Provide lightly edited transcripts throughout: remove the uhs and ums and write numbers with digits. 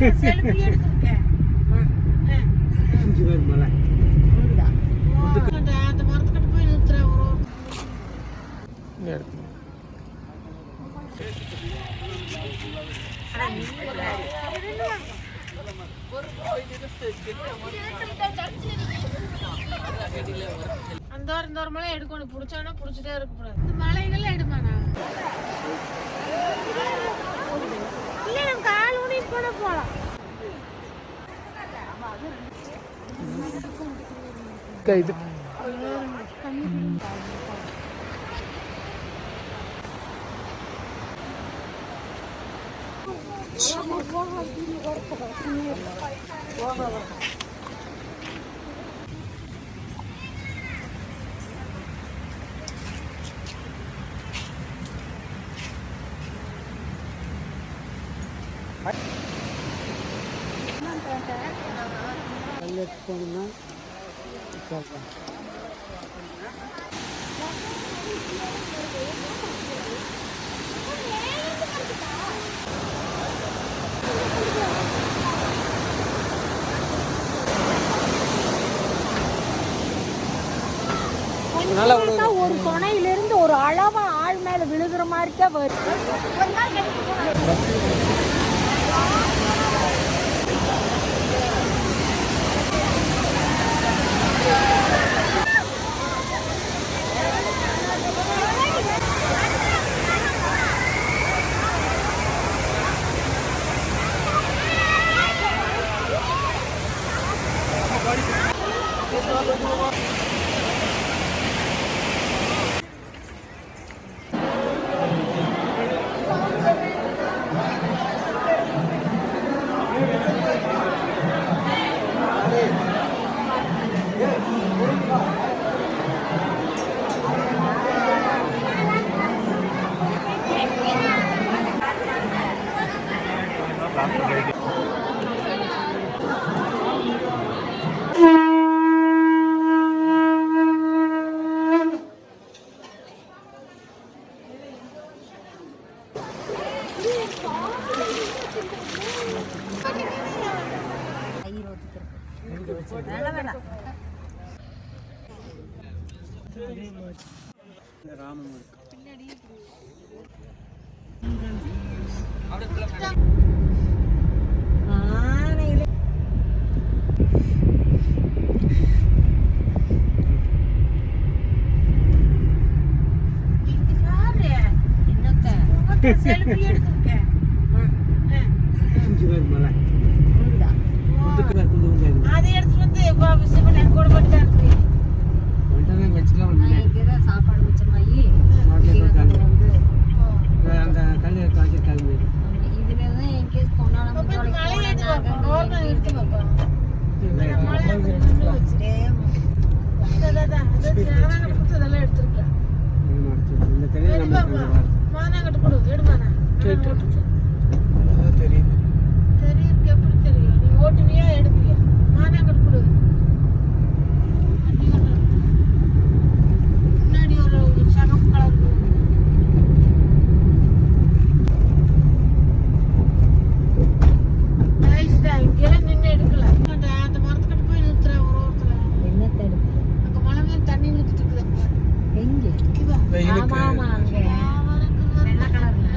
Selfie எடுத்துக்க இங்க வர மலை அந்த மரத்துக்கிட்ட போய் நிறுத்துற ஒரு அந்த ஒரு மலை எடுக்கணும். பிடிச்சானா பிடிச்சிட்டே இருக்கக்கூடாது. இந்த மலைகள்லாம் எடுமாண்ணா இல்லை நம்ம கால் ஊனி கூட போகலாம். இது போனோம்னா ஒரு துணையிலிருந்து ஒரு அளவா ஆள் மேல விழுகிற மாதிரிக்கா வருது. செல்ஃபி எடுத்துக்க மலை அதை எடுத்துட்டு வந்து சிவன் என் கூட மட்டும் சாப்பாடு மிச்சமாகி அந்த கல் காய்ச்சிருக்காங்க. இதுல தான் எங்கேயும் போனாலும் மானாங்கட்டு கொடு எடுமாண்ணா தெரியுது தெரியுது எப்படி தெரியும்? நீ ஓட்டுவியா எடுப்பியா? மானாங்கட்டு கொடு. முன்னாடி ஒரு சகப்பு கலர் இங்கெல்லாம் நின்று எடுக்கல. அந்த மரத்துக்கிட்ட போய் நிறுத்துற ஒரு ஒருத்தர் என்னத்தை எடுப்பு அங்க மலை மேல தண்ணி நிறுத்திட்டு இருக்குது. எங்கே ஆமா அங்க வெள்ளை கலர்ல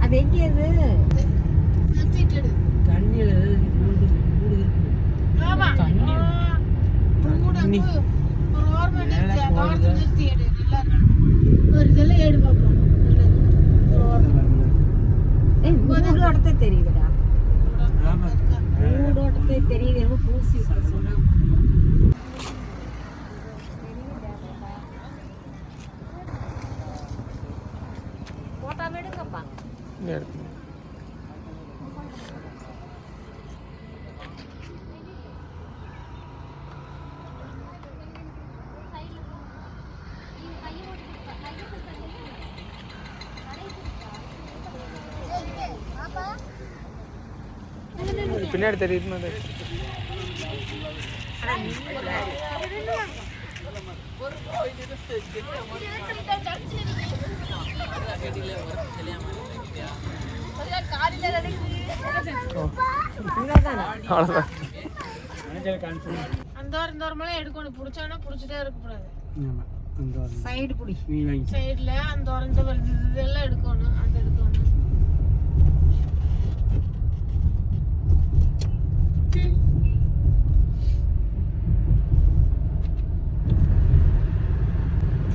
அது எங்கே அது நிறுத்திட்டு தண்ணியில ஆமா தண்ணி ஒரு ஓரமா நிறுத்தி எடு. நல்லா ஒரு இதெல்லாம் ஏடு பார்ப்போம். ஊடோட்டத்தை தெரியுதுடா. ஆமா ஊடோட்டத்தை தெரியுது. என்னமோ பூசி சொன்னா போட்டா விடுங்கப்பா. பின்னாடி தெரியுது அவ்வளோதான். அந்த வாரம் இந்த வாரமெல்லாம் எடுக்கணும். பிடிச்சானா பிடிச்சிட்டே இருக்கக்கூடாது. சைடு புடி சைடுல அந்த வாரம் இதெல்லாம் எடுக்கணும். அது எடுக்கணும்.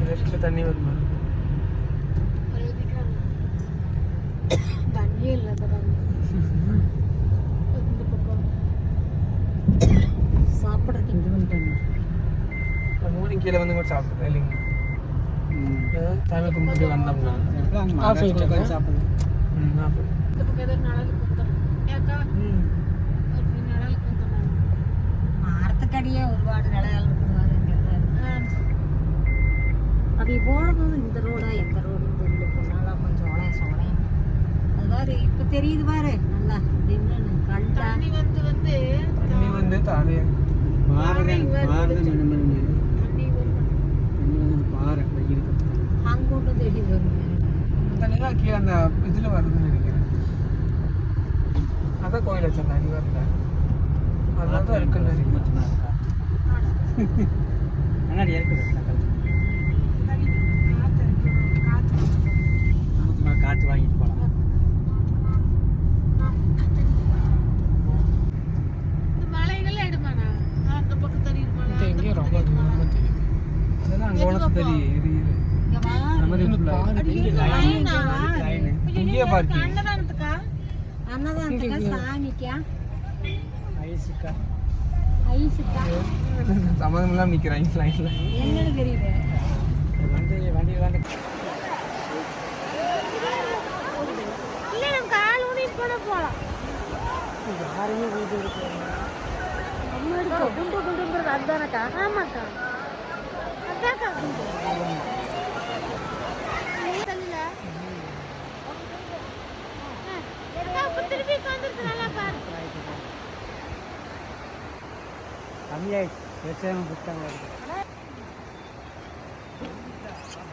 லெஃப்ட்ல தண்ணி வருமா? தண்ணி இல்லை இந்த பக்கம் சாப்பிட்றதுக்கு இது பண்ணிட்டாங்க. மூணு கீழே வந்து கூட சாப்பிடுறேன் இல்லைங்க. சாமி கும்பிட்டு வந்தோம்னா சாப்பிடுங்க. இந்த பக்கம் ஏதோ நிழலுக்கு வந்துடும். ஏக்கா ஒரு நிழலுக்கு வந்துடும். மரத்துக்கடியே ஒருபாடு நிலையால் அப்படி போனது இந்த ரோடா எந்த ரோடுன்னு தெரியல. போனாலும் கொஞ்சம் சோளையம் அது மாதிரி இப்போ தெரியுது பாரு நல்லா என்னன்னு கண்டா தண்ணி வந்து தானே அங்கொண்டு தெரியுது. தண்ணி தான் கீழே அந்த இதில் வருதுன்னு நினைக்கிறேன். அதான் கோயில் வச்ச தண்ணி வரல. அதனால தான் இருக்குன்னு நினைக்கிறேன். முன்னாடி இருக்குது காற்று வாங்கிட்டு போகலாம். இந்த மலைகள் எடுமாண்ணா. அந்த பக்கம் தெரியுது மலை. எங்கேயும் ரொம்ப தூரமாக தெரியும். அதெல்லாம் அங்கே உனக்கு தெரியும். இங்கேயே பார்க்கிங். அன்னதானத்துக்கா சாமிக்கா ஐசுக்கா ஐசுக்கா சம்மந்தம் இல்லாமல் நிற்கிறாங்க லைனில். என்னன்னு தெரியுது. வண்டி இல்லை நம்ம கால் ஊனிட்டு கூட போகலாம். யாருமே வீட்டு குண்டு குண்டுங்கிறது அதுதானக்கா? ஆமாக்கா அதாக்கா குண்டு தண்ணில திருப்பி வந்துருக்கு. நல்லா பாரு. கம்மியாயிடுச்சு. பேசாமல் புத்தாங்க.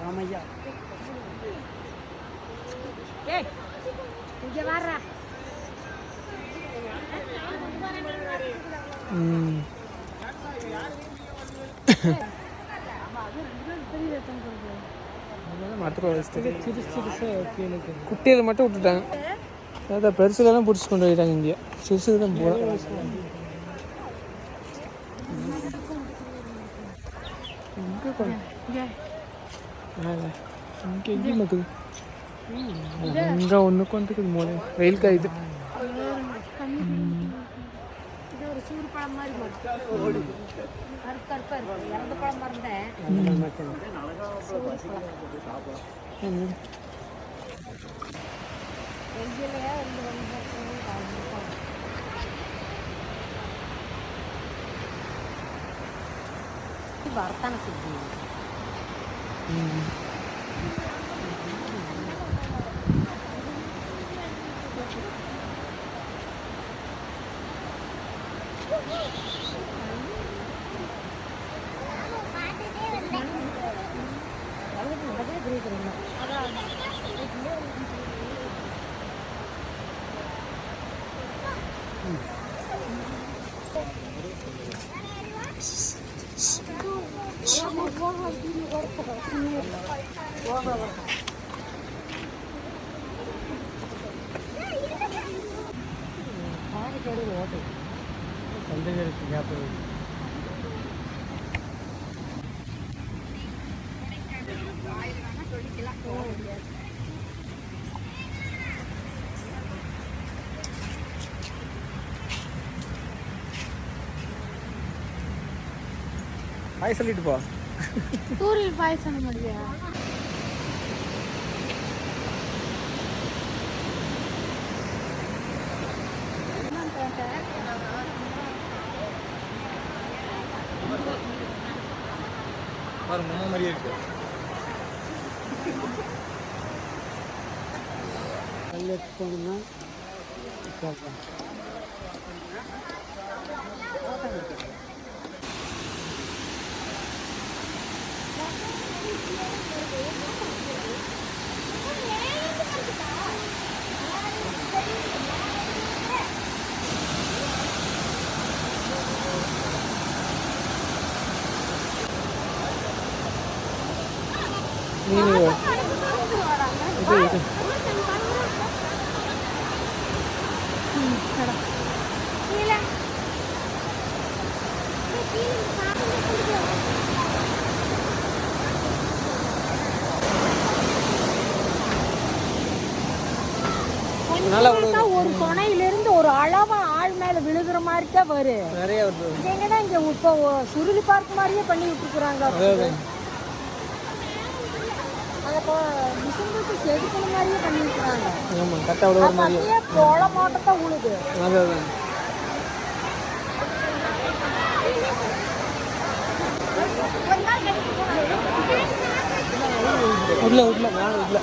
ராமையா இங்க வர்றா. குட்டியில் மட்டும் விட்டுட்டாங்க. அதான் பெருசுலாம் பிடிச்சி கொண்டு போயிட்டாங்க. இங்கே சிறுசு தான் போகலாம். இங்கே எங்கேயும் இருக்குது. இங்கே ஒன்றுக்கு வந்துருக்குது மூளை வெயில் காயுது. இது ஒரு சூடு பழம் மாதிரி கருப்பா இருக்கு. இறந்த பழம் மறந்தேன். வெயிலையா இருந்து வர்த்தான சுத்தி பாய் சொல்லிட்டு போ. தூரில் பாயசம் முடியா? பாரு மாமா மாதிரியே இருக்கு. கல் எடுத்து போகணும்னா நல்லா விழுது. ஒரு துணையிலிருந்து ஒரு அளவா ஆள் மேல விழுகிற மாதிரி தான் வரும். நிறைய வருது. எங்கன்னா இங்க இப்போ சுருளி பார்க் மாதிரியே பண்ணி விட்டுருக்குறாங்க. அதை மிஷின் வச்சு செதுக்கிற மாதிரியே பண்ணி விட்டுறாங்க. ஆமாம், கரெக்டாக விழுகிற மாதிரி. அப்படியே கோல மாட்டத்தான் விழுது. அதுதான் உள்ள உள்ள மேலே உள்ள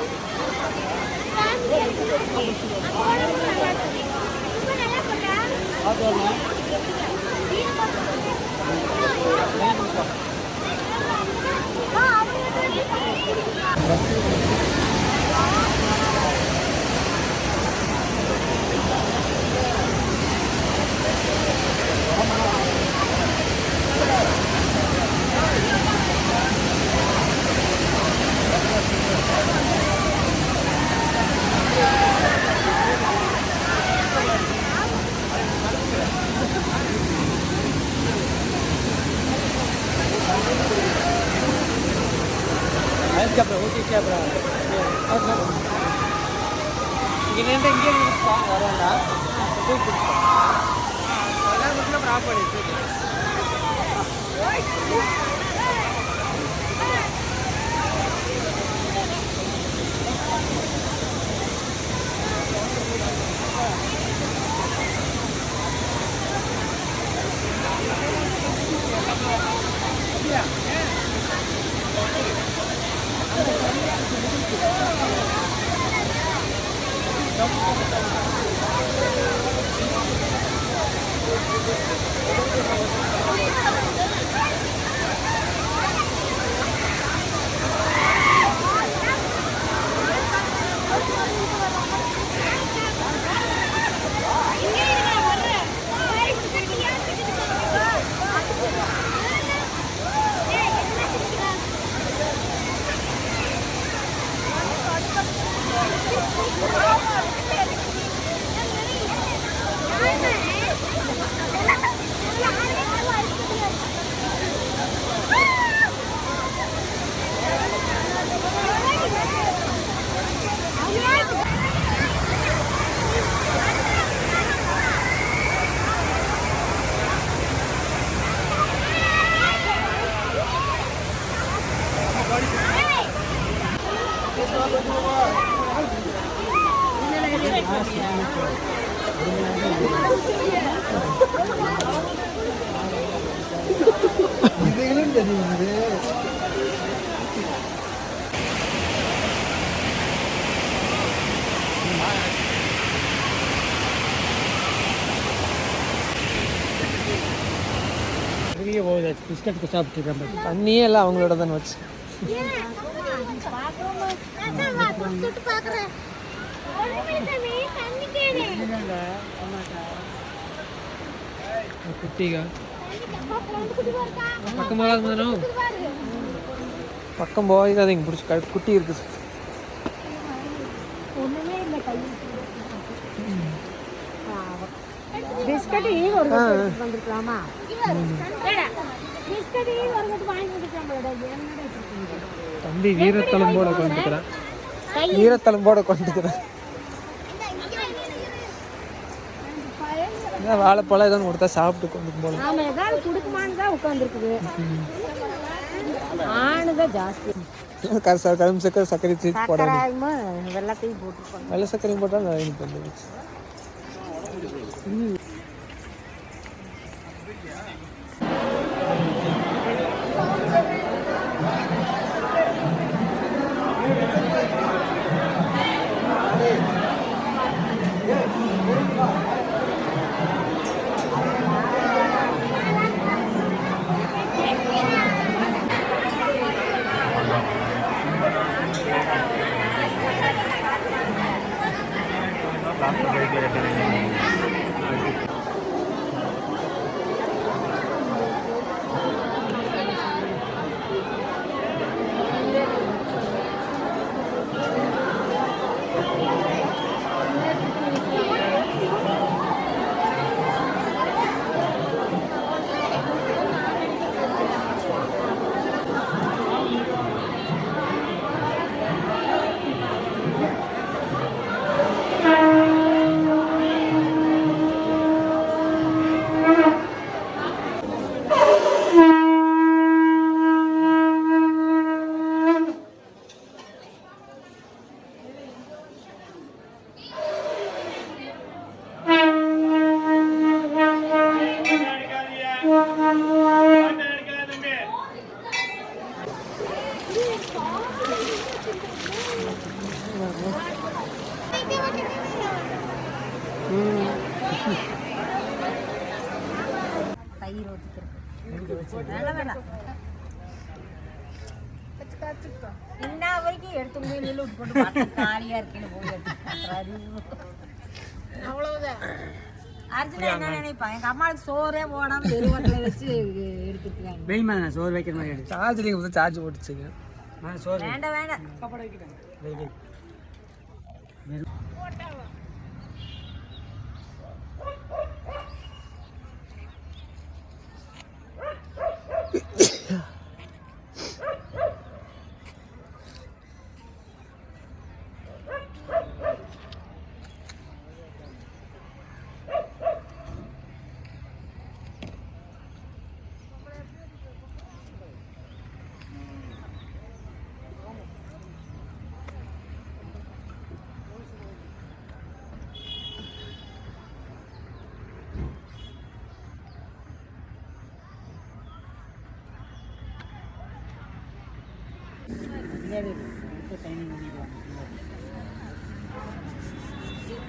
கேப்ரா ஓகே கேப்ரா இங்கே இங்கே வரேன்டா போய் கொடுப்போம் அப்புறம் ஆஃப் பண்ணிட்டு இதுகளும் தெரியுது. பிஸ்கட் சாப்பிட்டு தண்ணியே எல்லாம் அவங்களோட தான் வச்சு குட்டிகா பக்கம் போகாது பக்கம் போகாதீங்க பிடிச்சி குட்டி இருக்குது. தம்பி வீரத்தலம்போட கொண்டுக்கிறேன் வீரத்தலம்போட கொண்டுக்கிறேன். வாழைப்பழம் ஏதாவது கொடுத்தா சாப்பிட்டு கொண்டு போகலாம். ஆமா, ஏதாவது கொடுக்குமான்னு தான் உட்காந்துருக்குது. ஆணுதான் ஜாஸ்தி. கரும்பு சக்கரை சர்க்கரை போடாம வெள்ளத்தையும் போட்டுருப்பாங்க. வெள்ளை சர்க்கரையும் போட்டால் நல்லா வந்துருச்சு. தயிர் ஊற்றிக்கிறது வேணாம் இன்ன வரைக்கும் எடுத்து மீனில் விட்டு போட்டு காலியாக இருக்குன்னு போய் எடுத்து அவ்வளவுதான். அர்ஜுனா என்ன நினைப்பான் எங்கள் அம்மாவுக்கு சோறே போடாமல் வெறுவட்டில் வச்சு எடுத்துருக்காங்க. வெயிமா நான் சோறு வைக்கிற மாதிரி எடுத்து சார்ஜ் நீங்கள் சார்ஜ் போட்டுச்சுங்க. நான் சோறு வேண்டாம் சாப்பாடு வைக்கிறேன். வெய் வெய்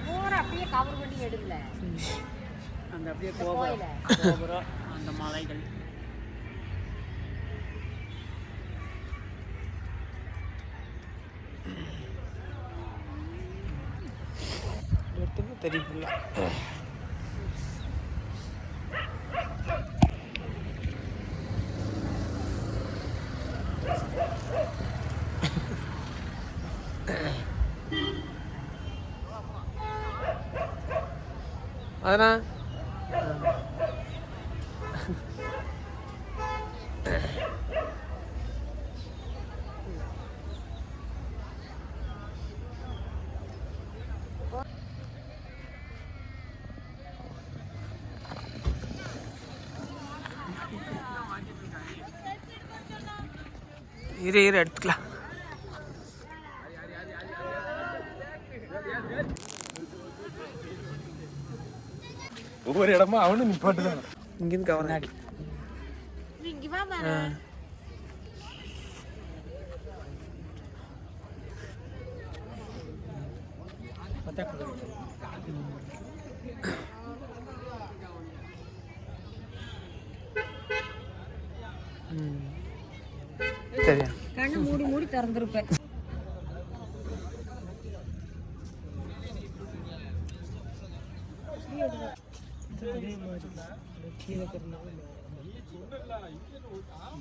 பூரா அப்படியே கவர் பண்ணி எடுக்கல அந்த அப்படியே கோபுரம் அந்த மலைகள் தெரியுமில்ல. அதனா இரு எடுத்துக்கலாம். ஒவ்வொரு இடமா அவனு நிப்பாட்டு தான். இங்கிருந்து கவர்னாடி இங்க வா மாமா. சரியா கண்ணு மூடி மூடி திறந்துருப்பேன்.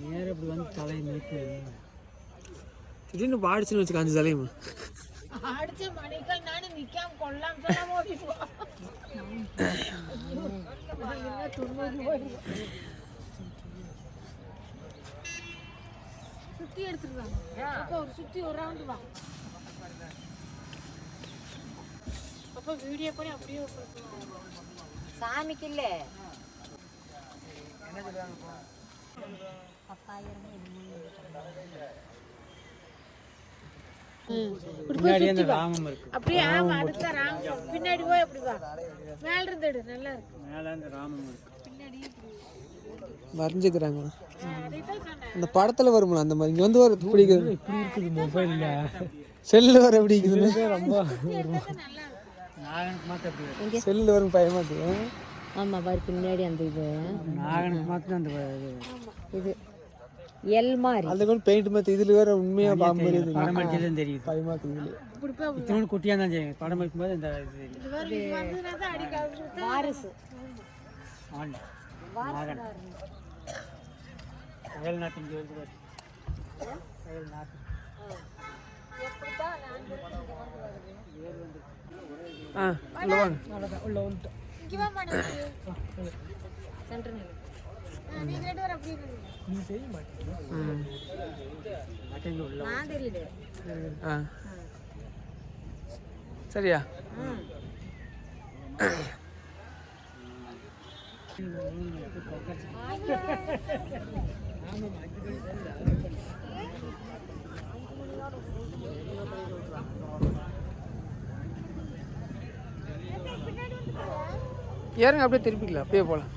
நேரம் இப்படி வந்து தலையை நீட்டு திடீர்னு பாடிச்சுன்னு வச்சுக்க 5 தலையுமா அடிச்ச மணிகள் நானும் நிக்காம கொள்ளாம சொல்லாம ஓடி போ. சுத்தி எடுத்துருவாங்க. அப்ப ஒரு சுத்தி ஒரு ரவுண்ட் வா. அப்ப வீடியோ பண்ணி அப்படியே சாமிக்கு இல்ல பின்னாடி அந்த ராமம் இருக்கு. அப்படியே ஆமா அடுத்த ராமம் பின்னாடி போய் அப்படி வா. மேல இருந்து எடு நல்லா இருக்கு. மேல அந்த ராமம் இருக்கு. பின்னாடி வரைஞ்சுக்கிறாங்க. அதைதான் சொன்னேன். அந்த படத்துல வரும்ல அந்த மாதிரி இங்க வந்து ஒரு பிடிக்குது. இப்படி இருக்குது மொபைல்ல செல்ல வர பிடிக்குதுன்னு ரொம்ப நல்லா இருக்கு. நாகனுக்கு மாத்த அப்படி செல்ல வரும் பயமாது. ஆமா பாரு பின்னாடி அந்த இது நாகனுக்கு மாத்த அந்த இது எல் மாதிரி அதுல கூட பெயிண்ட் மாத்தி இதுல வேற உண்மையா பாம்பு தெரியுது. படம் அடிச்சதும் தெரியுது. பயமா தெரியுது. இப்படி போய் இத்தனை குட்டியா தான் செய்யும். படம் எடுக்கும்போது இந்த இது தெரியும். இது வேற இது வந்ததுனா தான் அடி காவுது. வாரிசு ஆண்ட நாகன் அயல் நாட்டு இங்கே வந்து பாரு. அயல் நாட்டு உள்ள வாங்க. உள்ள வந்துட்டு இங்க வா மணி. சென்டர் நில்லு. நீங்க ரெண்டு பேரும் அப்படி இருங்க. நீ செய்ய மாட்டேங்க. மாட்டேங்க உள்ள நான் தெரியல. சரியா ஏறுங்க அப்படியே திருப்பிக்கலாம் அப்படியே போகலாம்.